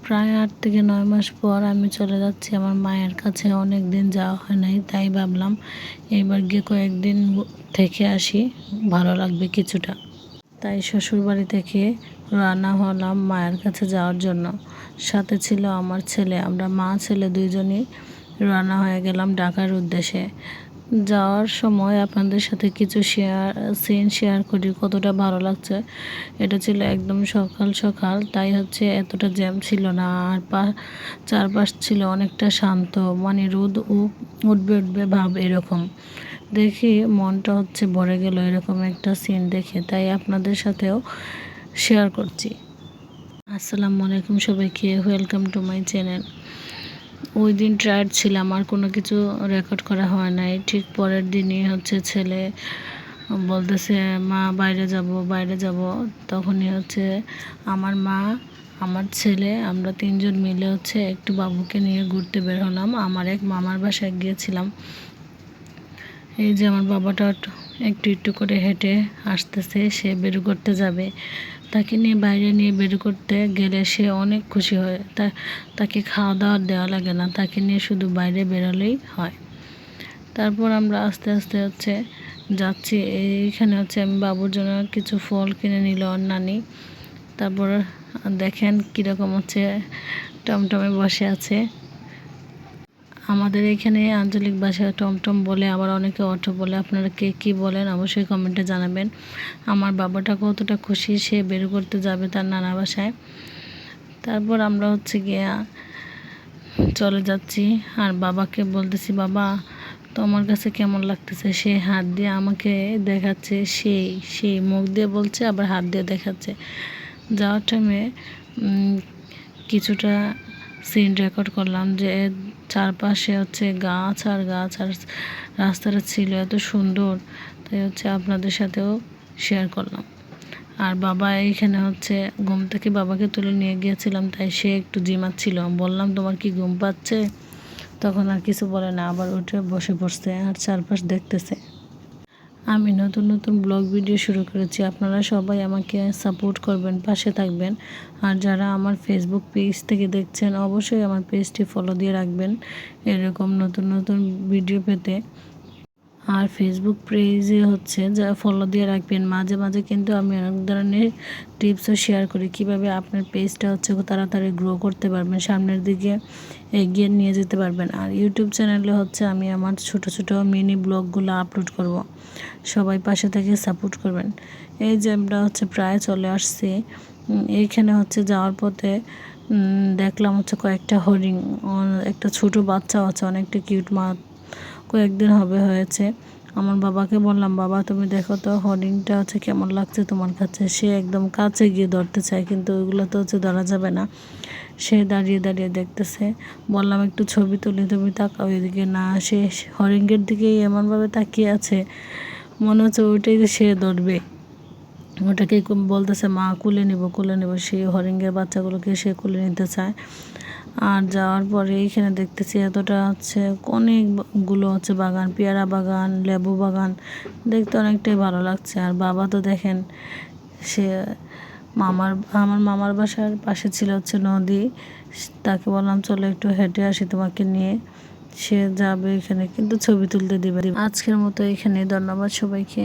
প্রায় 8 থেকে 9 মাস পর আমি চলে যাচ্ছি আমার মায়ের কাছে। অনেক দিন যাওয়া হয় নাই, তাই ভাবলাম এইবার গিয়ে কয়েকদিন থেকে আসি, ভালো লাগবে কিছুটা। তাই শ্বশুরবাড়ি থেকে রওনা হলাম মায়ের কাছে যাওয়ার জন্য। সাথে ছিল আমার ছেলে। আমরা মা ছেলে দুইজনই রওনা হয়ে গেলাম ঢাকার উদ্দেশ্যে। যাওয়ার সময় আপনাদের সাথে কিছু সিন শেয়ার করি, কতটা ভালো লাগছে। এটা ছিল একদম সকাল সকাল, তাই হচ্ছে এতটা জ্যাম ছিল না। আর চারপাশ ছিল অনেকটা শান্ত, মানে রোদ উঠবে উঠবে ভাব এরকম। দেখি মনটা হচ্ছে ভরে গেল এরকম একটা সিন দেখে, তাই আপনাদের সাথেও শেয়ার করছি। আসসালামু আলাইকুম সবাইকে, ওয়েলকাম টু মাই চ্যানেল। ওই দিন টায়ার্ড ছিলাম, আর কোনো কিছু রেকর্ড করা হয় নাই। ঠিক পরের দিনই হচ্ছে ছেলে বলতেছে মা বাইরে যাব বাইরে যাব। তখনই হচ্ছে আমার মা, আমার ছেলে, আমরা তিনজন মিলে হচ্ছে একটু বাবুকে নিয়ে ঘুরতে বের হলাম। আমার এক মামার বাসায় গিয়েছিলাম। এই যে আমার বাবাটা একটু একটু করে হেঁটে আসতেছে, সে বের করতে যাবে। তাকে নিয়ে বাইরে নিয়ে বের করতে গেলে সে অনেক খুশি হয়। তাকে খাওয়া দাওয়া দেওয়া লাগে না, তাকে নিয়ে শুধু বাইরে বেরোলেই হয়। তারপর আমরা আস্তে আস্তে হচ্ছে যাচ্ছি। এইখানে হচ্ছে আমি বাবুর জন্য কিছু ফল কিনে নিল ওর নানি। তারপর দেখেন কীরকম হচ্ছে টমটমে বসে আছে। আমাদের এখানে আঞ্চলিক ভাষায় টমটম বলে, আবার অনেকে অটো বলে। আপনারা কে কী বলেন অবশ্যই কমেন্টে জানাবেন। আমার বাবাটা কতটা খুশি, সে বের করতে যাবে তার নানা বাসায়। তারপর আমরা হচ্ছে গিয়ে চলে যাচ্ছি, আর বাবাকে বলতেছি বাবা তোমার কাছে কেমন লাগতেছে। সে হাত দিয়ে আমাকে দেখাচ্ছে, সেই মুখ দিয়ে বলছে আবার হাত দিয়ে দেখাচ্ছে। যাওয়ার টাইমে কিছুটা সিন রেকর্ড করলাম, যে চারপাশে হচ্ছে গাছ আর গাছ, আর রাস্তাটা ছিল এত সুন্দর, তাই হচ্ছে আপনাদের সাথেও শেয়ার করলাম। আর বাবা এইখানে হচ্ছে ঘুম থেকে বাবাকে তুলে নিয়ে গিয়েছিলাম, তাই সে একটু জিমাচ্ছিল। বললাম তোমার কি ঘুম পাচ্ছে? তখন আর কিছু বলে না, আবার উঠে বসে পড়ছে আর চারপাশ দেখতেছে। আমি নতুন নতুন ব্লগ ভিডিও শুরু করেছি, আপনারা সবাই আমাকে সাপোর্ট করবেন, পাশে থাকবেন। আর যারা আমার ফেসবুক পেজ থেকে দেখছেন অবশ্যই আমার পেজটি ফলো দিয়ে রাখবেন এরকম নতুন নতুন ভিডিও পেতে। আর ফেসবুক পেজে হচ্ছে যা ফলো দিয়ে রাখবেন। মাঝে মাঝে কিন্তু আমি অনেক ধরনের টিপসও শেয়ার করি, কিভাবে আপনার পেজটা হচ্ছে তাড়াতাড়ি গ্রো করতে পারবেন, সামনের দিকে এগিয়ে নিয়ে যেতে পারবেন। আর ইউটিউব চ্যানেলে হচ্ছে আমি আমার ছোট ছোট মিনি ব্লগগুলো আপলোড করব, সবাই পাশে থেকে সাপোর্ট করবেন। এই যে আমরা হচ্ছে প্রায় চলে আসছি। এইখানে হচ্ছে যাওয়ার পথে দেখলাম হচ্ছে কয়েকটা হরিণ, একটা ছোট বাচ্চাও আছে, অনেকটা কিউট। কয়েকদিন হয়েছে। আমার বাবাকে বললাম বাবা তুমি দেখো তো হরিণটা হচ্ছে কেমন লাগছে তোমার কাছে। সে একদম কাছে গিয়ে ধরতে চায়, কিন্তু ওইগুলো তো হচ্ছে ধরা যাবে না। সে দাঁড়িয়ে দাঁড়িয়ে দেখতেছে। বললাম একটু ছবি তুলি, তুমি তাকাও এদিকে। না, সে হরিণের দিকেই এমনভাবে তাকিয়ে আছে, মনে হচ্ছে ওইটাই সে ধরবে। ওটাকে বলতেছে মা কুলে নিব কুলে নিব। সেই হরিণের বাচ্চাগুলোকে সে কুলে নিতে চায়। আর যাওয়ার পরে এইখানে দেখতেছি এতটা হচ্ছে অনেকগুলো হচ্ছে বাগান, পেয়ারা বাগান, লেবু বাগান, দেখতে অনেকটাই ভালো লাগছে। আর বাবা তো দেখেন, সে আমার মামার বাসার পাশে ছিল হচ্ছে নদী। তাকে বললাম চলো একটু হেঁটে আসি তোমাকে নিয়ে। সে যাবে এখানে, কিন্তু ছবি তুলতে দিবে। আজকের মতো এখানে, ধন্যবাদ সবাইকে।